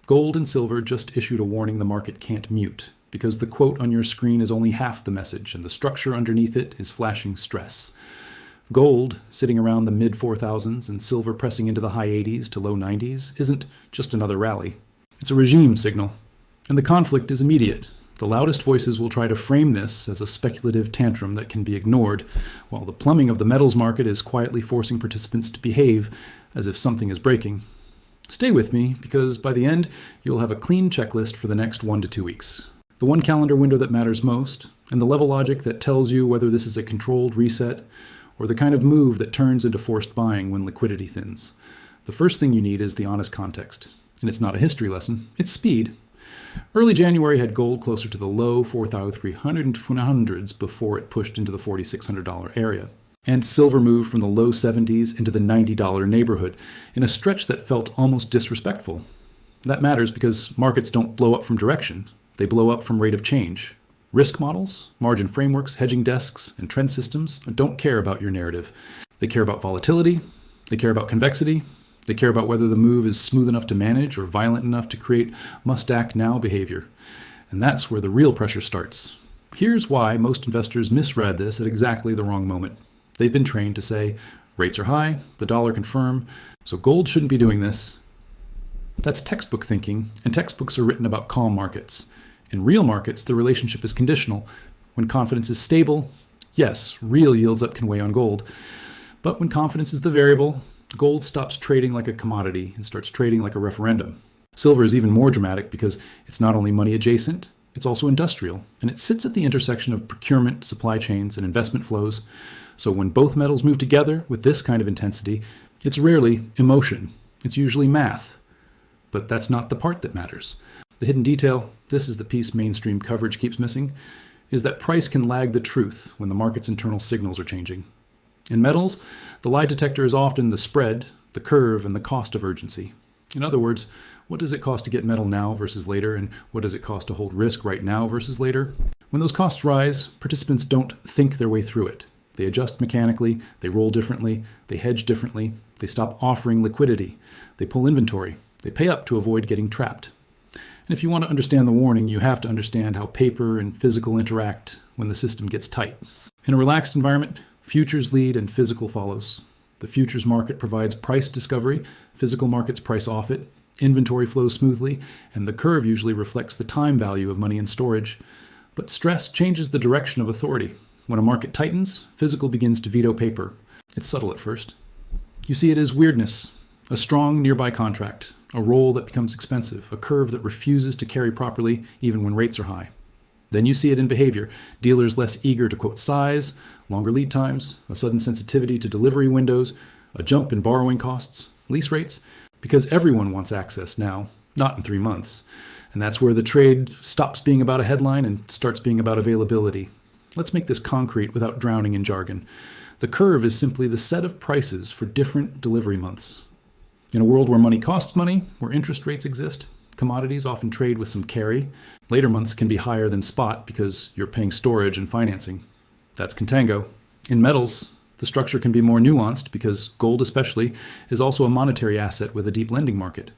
Gold and silver just issued a warning the market can't mute, because the quote on your screen is only half the message and the structure underneath it is flashing stress. Gold, sitting around the mid-4,000s and silver pressing into the high 80s to low 90s, isn't just another rally. It's a regime signal. And the conflict is immediate. The loudest voices will try to frame this as a speculative tantrum that can be ignored, while the plumbing of the metals market is quietly forcing participants to behave as if something is breaking. Stay with me, because by the end, you'll have a clean checklist for the next 1 to 2 weeks. The one calendar window that matters most, and the level logic that tells you whether this is a controlled reset or the kind of move that turns into forced buying when liquidity thins. The first thing you need is the honest context. And it's not a history lesson, it's speed. Early January had gold closer to the low 4,300s before it pushed into the $4,600 area. And silver moved from the low 70s into the $90 neighborhood in a stretch that felt almost disrespectful. That matters because markets don't blow up from direction, they blow up from rate of change. Risk models, margin frameworks, hedging desks, and trend systems don't care about your narrative. They care about volatility, they care about convexity, they care about whether the move is smooth enough to manage or violent enough to create must-act-now behavior. And that's where the real pressure starts. Here's why most investors misread this at exactly the wrong moment. They've been trained to say, rates are high, the dollar can firm, so gold shouldn't be doing this. That's textbook thinking, and textbooks are written about calm markets. In real markets, the relationship is conditional. When confidence is stable, yes, real yields up can weigh on gold. But when confidence is the variable, gold stops trading like a commodity and starts trading like a referendum. Silver is even more dramatic because it's not only money adjacent, it's also industrial, and it sits at the intersection of procurement, supply chains, and investment flows. So when both metals move together with this kind of intensity, it's rarely emotion. It's usually math. But that's not the part that matters. The hidden detail, this is the piece mainstream coverage keeps missing, is that price can lag the truth when the market's internal signals are changing. In metals, the lie detector is often the spread, the curve, and the cost of urgency. In other words, what does it cost to get metal now versus later, and what does it cost to hold risk right now versus later? When those costs rise, participants don't think their way through it. They adjust mechanically, they roll differently, they hedge differently, they stop offering liquidity, they pull inventory, they pay up to avoid getting trapped. And if you want to understand the warning, you have to understand how paper and physical interact when the system gets tight. In a relaxed environment, futures lead and physical follows. The futures market provides price discovery, physical markets price off it, inventory flows smoothly, and the curve usually reflects the time value of money in storage. But stress changes the direction of authority. When a market tightens, physical begins to veto paper. It's subtle at first. You see it as weirdness, a strong nearby contract, a roll that becomes expensive, a curve that refuses to carry properly even when rates are high. Then you see it in behavior, dealers less eager to quote size, longer lead times, a sudden sensitivity to delivery windows, a jump in borrowing costs, lease rates, because everyone wants access now, not in 3 months. And that's where the trade stops being about a headline and starts being about availability. Let's make this concrete without drowning in jargon. The curve is simply the set of prices for different delivery months. In a world where money costs money, where interest rates exist, commodities often trade with some carry. Later months can be higher than spot because you're paying storage and financing. That's contango. In metals, the structure can be more nuanced because gold especially is also a monetary asset with a deep lending market.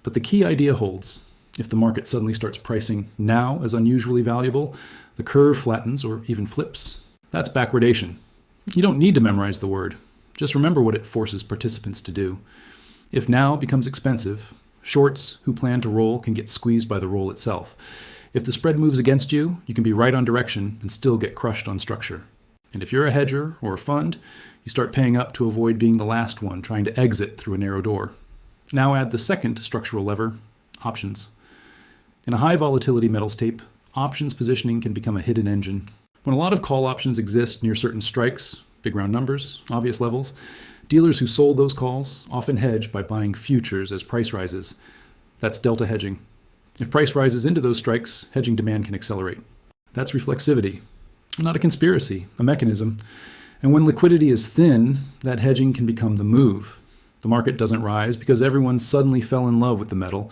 But the key idea holds. If the market suddenly starts pricing now as unusually valuable, the curve flattens or even flips. That's backwardation. You don't need to memorize the word. Just remember what it forces participants to do. If now becomes expensive, shorts who plan to roll can get squeezed by the roll itself. If the spread moves against you, you can be right on direction and still get crushed on structure. And if you're a hedger or a fund, you start paying up to avoid being the last one trying to exit through a narrow door. Now add the second structural lever, options. In a high volatility metals tape, options positioning can become a hidden engine. When a lot of call options exist near certain strikes, big round numbers, obvious levels, dealers who sold those calls often hedge by buying futures as price rises. That's delta hedging. If price rises into those strikes, hedging demand can accelerate. That's reflexivity, not a conspiracy, a mechanism. And when liquidity is thin, that hedging can become the move. The market doesn't rise because everyone suddenly fell in love with the metal.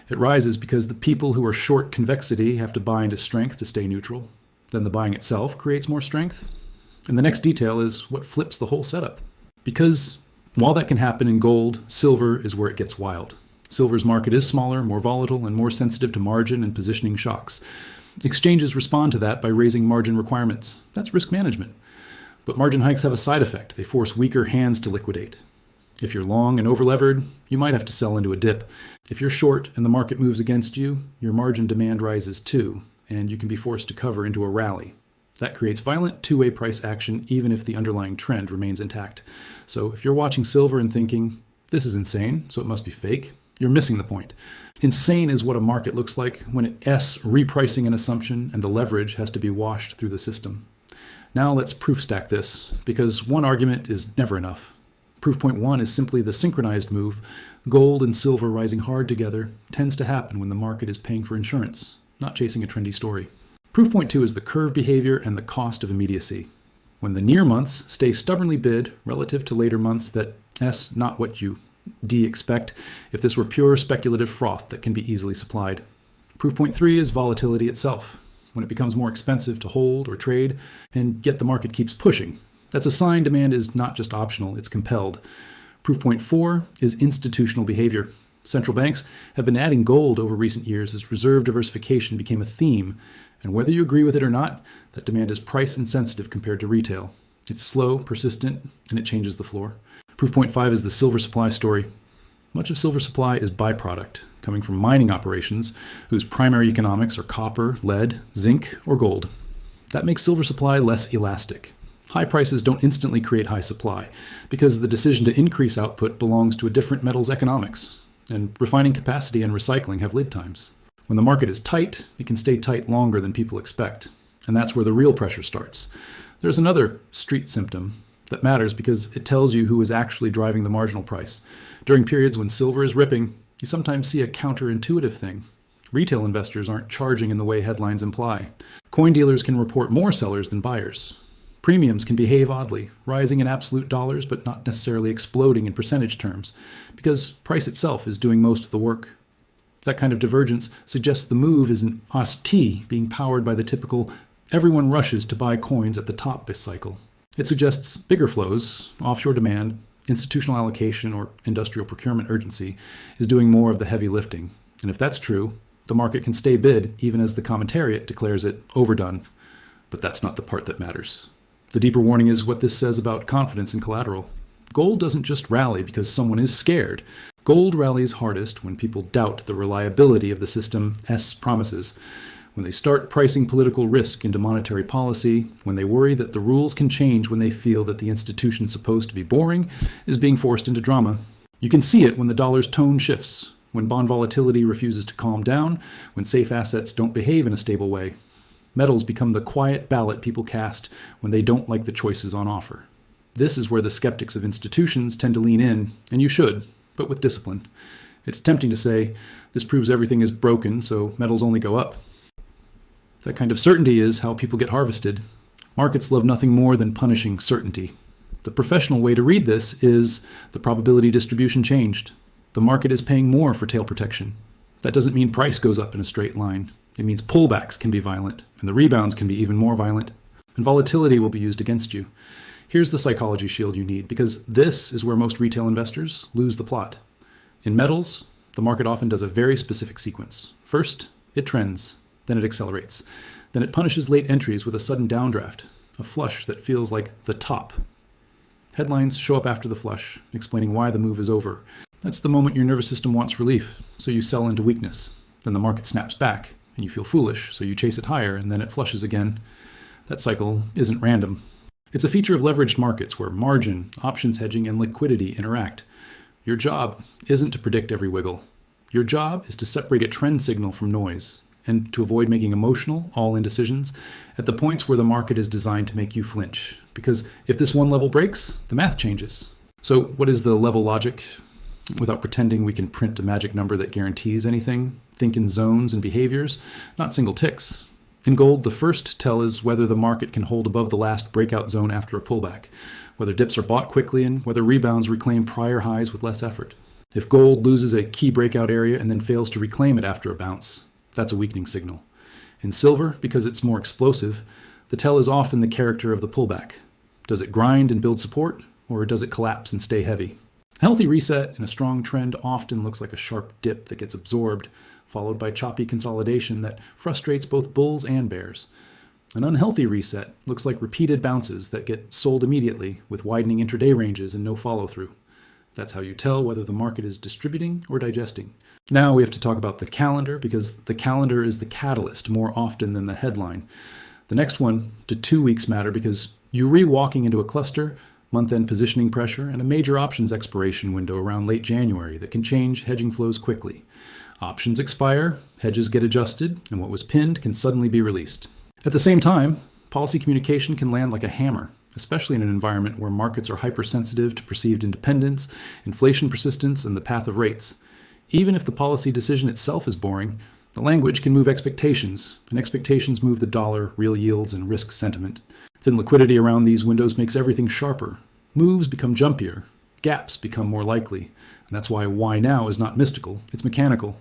It rises because the people who are short convexity have to buy into strength to stay neutral. Then the buying itself creates more strength. And the next detail is what flips the whole setup. Because while that can happen in gold, silver is where it gets wild. Silver's market is smaller, more volatile, and more sensitive to margin and positioning shocks. Exchanges respond to that by raising margin requirements. That's risk management. But margin hikes have a side effect. They force weaker hands to liquidate. If you're long and overlevered, you might have to sell into a dip. If you're short and the market moves against you, your margin demand rises too, and you can be forced to cover into a rally. That creates violent two-way price action even if the underlying trend remains intact. So if you're watching silver and thinking, this is insane, so it must be fake, you're missing the point. Insane is what a market looks like when it repricing an assumption and the leverage has to be washed through the system. Now let's proof stack this, because one argument is never enough. Proof point one is simply the synchronized move. Gold and silver rising hard together tends to happen when the market is paying for insurance, not chasing a trendy story. Proof point two is the curve behavior and the cost of immediacy. When the near months stay stubbornly bid relative to later months that not what you expect if this were pure speculative froth that can be easily supplied. Proof point three is volatility itself. When it becomes more expensive to hold or trade, and yet the market keeps pushing. That's a sign demand is not just optional, it's compelled. Proof point four is institutional behavior. Central banks have been adding gold over recent years as reserve diversification became a theme, and whether you agree with it or not, that demand is price insensitive compared to retail. It's slow, persistent, and it changes the floor. Proof point five is the silver supply story. Much of silver supply is byproduct, coming from mining operations whose primary economics are copper, lead, zinc, or gold. That makes silver supply less elastic. High prices don't instantly create high supply, because the decision to increase output belongs to a different metal's economics, and refining capacity and recycling have lead times. When the market is tight, it can stay tight longer than people expect, and that's where the real pressure starts. There's another street symptom that matters because it tells you who is actually driving the marginal price. During periods when silver is ripping, you sometimes see a counterintuitive thing. Retail investors aren't charging in the way headlines imply. Coin dealers can report more sellers than buyers. Premiums can behave oddly, rising in absolute dollars but not necessarily exploding in percentage terms, because price itself is doing most of the work. That kind of divergence suggests the move is an OST being powered by the typical everyone rushes to buy coins at the top this cycle. It suggests bigger flows, offshore demand, institutional allocation, or industrial procurement urgency is doing more of the heavy lifting. And if that's true, the market can stay bid even as the commentariat declares it overdone. But that's not the part that matters. The deeper warning is what this says about confidence in collateral. Gold doesn't just rally because someone is scared. Gold rallies hardest when people doubt the reliability of the system's promises, when they start pricing political risk into monetary policy, when they worry that the rules can change when they feel that the institution supposed to be boring is being forced into drama. You can see it when the dollar's tone shifts, when bond volatility refuses to calm down, when safe assets don't behave in a stable way. Metals become the quiet ballot people cast when they don't like the choices on offer. This is where the skeptics of institutions tend to lean in, and you should, but with discipline. It's tempting to say, this proves everything is broken, so metals only go up. That kind of certainty is how people get harvested. Markets love nothing more than punishing certainty. The professional way to read this is the probability distribution changed. The market is paying more for tail protection. That doesn't mean price goes up in a straight line. It means pullbacks can be violent, and the rebounds can be even more violent. And volatility will be used against you. Here's the psychology shield you need, because this is where most retail investors lose the plot. In metals, the market often does a very specific sequence. First, it trends. Then it accelerates. Then it punishes late entries with a sudden downdraft, a flush that feels like the top. Headlines show up after the flush, explaining why the move is over. That's the moment your nervous system wants relief, so you sell into weakness. Then the market snaps back, and you feel foolish, so you chase it higher, and then it flushes again. That cycle isn't random. It's a feature of leveraged markets where margin, options hedging, and liquidity interact. Your job isn't to predict every wiggle. Your job is to separate a trend signal from noise, and to avoid making emotional, all-in decisions at the points where the market is designed to make you flinch. Because if this one level breaks, the math changes. So what is the level logic? Without pretending we can print a magic number that guarantees anything, think in zones and behaviors, not single ticks. In gold, the first tell is whether the market can hold above the last breakout zone after a pullback, whether dips are bought quickly, and whether rebounds reclaim prior highs with less effort. If gold loses a key breakout area and then fails to reclaim it after a bounce, that's a weakening signal. In silver, because it's more explosive, the tell is often the character of the pullback. Does it grind and build support, or does it collapse and stay heavy? A healthy reset in a strong trend often looks like a sharp dip that gets absorbed, followed by choppy consolidation that frustrates both bulls and bears. An unhealthy reset looks like repeated bounces that get sold immediately with widening intraday ranges and no follow-through. That's how you tell whether the market is distributing or digesting. Now we have to talk about the calendar, because the calendar is the catalyst more often than the headline. The next 1 to 2 weeks matter because you re-walking into a cluster, month-end positioning pressure, and a major options expiration window around late January that can change hedging flows quickly. Options expire, hedges get adjusted, and what was pinned can suddenly be released. At the same time, policy communication can land like a hammer, especially in an environment where markets are hypersensitive to perceived independence, inflation persistence, and the path of rates. Even if the policy decision itself is boring, the language can move expectations, and expectations move the dollar, real yields, and risk sentiment. Thin liquidity around these windows makes everything sharper. Moves become jumpier. Gaps become more likely. And that's why now is not mystical, it's mechanical.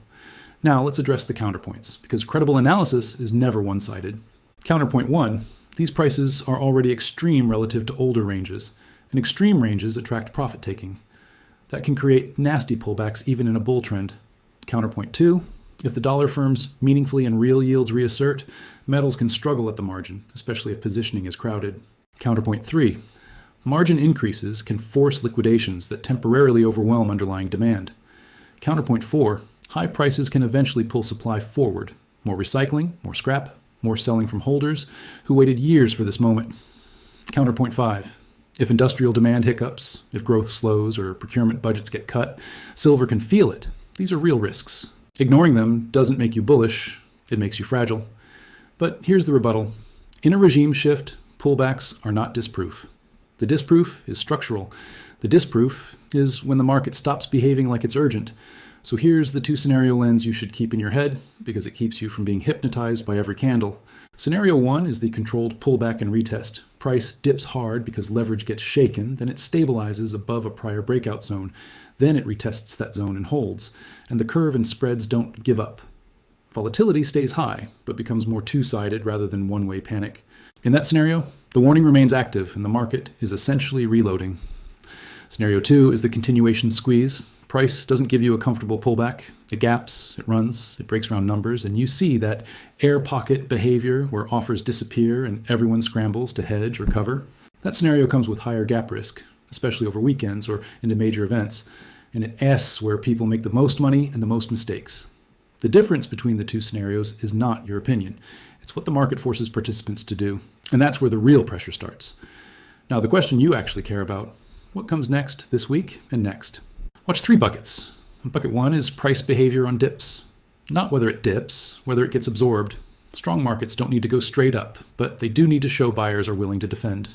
Now let's address the counterpoints, because credible analysis is never one-sided. Counterpoint 1, these prices are already extreme relative to older ranges, and extreme ranges attract profit taking. That can create nasty pullbacks even in a bull trend. Counterpoint 2, if the dollar firms meaningfully and real yields reassert, metals can struggle at the margin, especially if positioning is crowded. Counterpoint 3, margin increases can force liquidations that temporarily overwhelm underlying demand. Counterpoint 4, high prices can eventually pull supply forward. More recycling, more scrap, more selling from holders who waited years for this moment. Counterpoint 5. If industrial demand hiccups, if growth slows, or procurement budgets get cut, silver can feel it. These are real risks. Ignoring them doesn't make you bullish, it makes you fragile. But here's the rebuttal. In a regime shift, pullbacks are not disproof. The disproof is structural. The disproof is when the market stops behaving like it's urgent. So here's the 2-scenario lens you should keep in your head, because it keeps you from being hypnotized by every candle. Scenario 1 is the controlled pullback and retest. Price dips hard because leverage gets shaken, then it stabilizes above a prior breakout zone. Then it retests that zone and holds, and the curve and spreads don't give up. Volatility stays high, but becomes more two-sided rather than one-way panic. In that scenario, the warning remains active and the market is essentially reloading. Scenario 2 is the continuation squeeze. Price doesn't give you a comfortable pullback. It gaps, it runs, it breaks round numbers, and you see that air pocket behavior where offers disappear and everyone scrambles to hedge or cover. That scenario comes with higher gap risk, especially over weekends or into major events, and it S where people make the most money and the most mistakes. The difference between the 2 scenarios is not your opinion. It's what the market forces participants to do, and that's where the real pressure starts. Now, the question you actually care about: what comes next this week and next? Watch 3 buckets. Bucket 1 is price behavior on dips. Not whether it dips, whether it gets absorbed. Strong markets don't need to go straight up, but they do need to show buyers are willing to defend.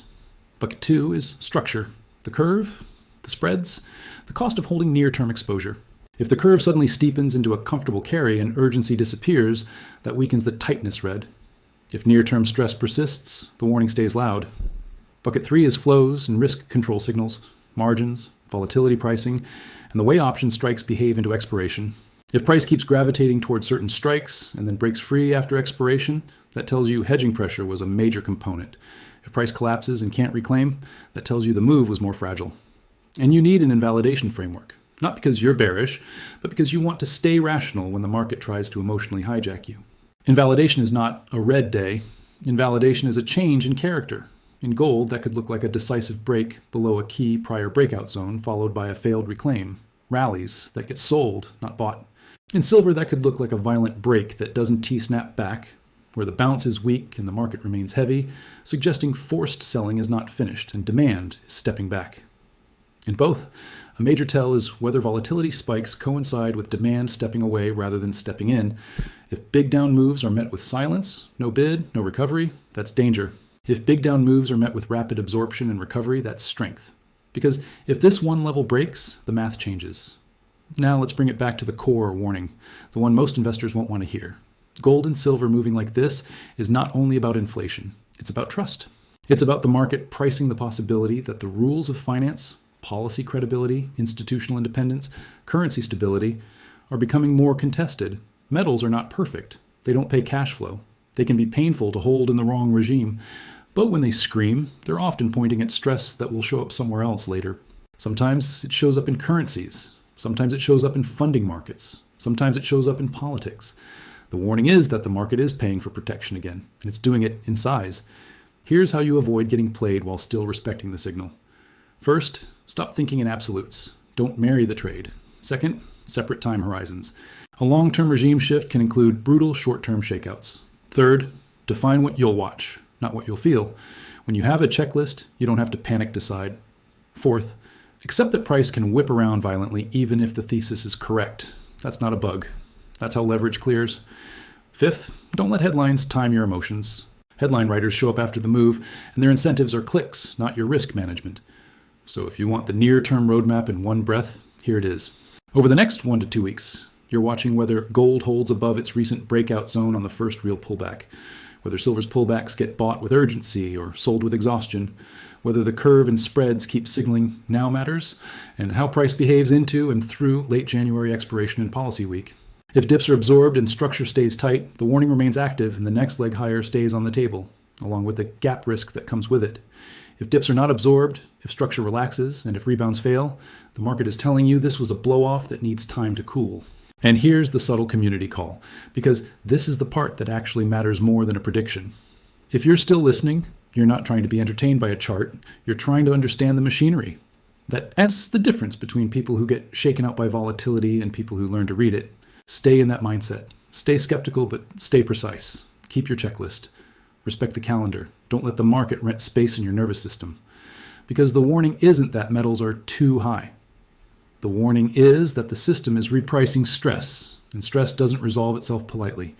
Bucket 2 is structure. The curve, the spreads, the cost of holding near-term exposure. If the curve suddenly steepens into a comfortable carry and urgency disappears, that weakens the tightness red. If near-term stress persists, the warning stays loud. Bucket 3 is flows and risk control signals, margins, volatility pricing, and the way option strikes behave into expiration. If price keeps gravitating towards certain strikes and then breaks free after expiration, that tells you hedging pressure was a major component. If price collapses and can't reclaim, that tells you the move was more fragile. And you need an invalidation framework, not because you're bearish, but because you want to stay rational when the market tries to emotionally hijack you. Invalidation is not a red day. Invalidation is a change in character. In gold, that could look like a decisive break below a key prior breakout zone followed by a failed reclaim. Rallies that get sold, not bought. In silver, that could look like a violent break that doesn't T-snap back, where the bounce is weak and the market remains heavy, suggesting forced selling is not finished and demand is stepping back. In both, a major tell is whether volatility spikes coincide with demand stepping away rather than stepping in. If big down moves are met with silence, no bid, no recovery, that's danger. If big down moves are met with rapid absorption and recovery, that's strength. Because if this one level breaks, the math changes. Now let's bring it back to the core warning, the one most investors won't want to hear. Gold and silver moving like this is not only about inflation, it's about trust. It's about the market pricing the possibility that the rules of finance, policy credibility, institutional independence, currency stability are becoming more contested. Metals are not perfect. They don't pay cash flow. They can be painful to hold in the wrong regime. But when they scream, they're often pointing at stress that will show up somewhere else later. Sometimes it shows up in currencies. Sometimes it shows up in funding markets. Sometimes it shows up in politics. The warning is that the market is paying for protection again, and it's doing it in size. Here's how you avoid getting played while still respecting the signal. First, stop thinking in absolutes. Don't marry the trade. Second, separate time horizons. A long-term regime shift can include brutal short-term shakeouts. Third, define what you'll watch, not what you'll feel. When you have a checklist, you don't have to panic decide. Fourth, accept that price can whip around violently even if the thesis is correct. That's not a bug. That's how leverage clears. Fifth, don't let headlines time your emotions. Headline writers show up after the move, and their incentives are clicks, not your risk management. So if you want the near-term roadmap in one breath, here it is. Over the next 1 to 2 weeks, you're watching whether gold holds above its recent breakout zone on the first real pullback, whether silver's pullbacks get bought with urgency or sold with exhaustion, whether the curve and spreads keep signaling now matters, and how price behaves into and through late January expiration and policy week. If dips are absorbed and structure stays tight, the warning remains active and the next leg higher stays on the table, along with the gap risk that comes with it. If dips are not absorbed, if structure relaxes, and if rebounds fail, the market is telling you this was a blow-off that needs time to cool. And here's the subtle community call, because this is the part that actually matters more than a prediction. If you're still listening, you're not trying to be entertained by a chart, you're trying to understand the machinery. That's the difference between people who get shaken out by volatility and people who learn to read it. Stay in that mindset. Stay skeptical, but stay precise. Keep your checklist. Respect the calendar. Don't let the market rent space in your nervous system. Because the warning isn't that metals are too high. The warning is that the system is repricing stress, and stress doesn't resolve itself politely.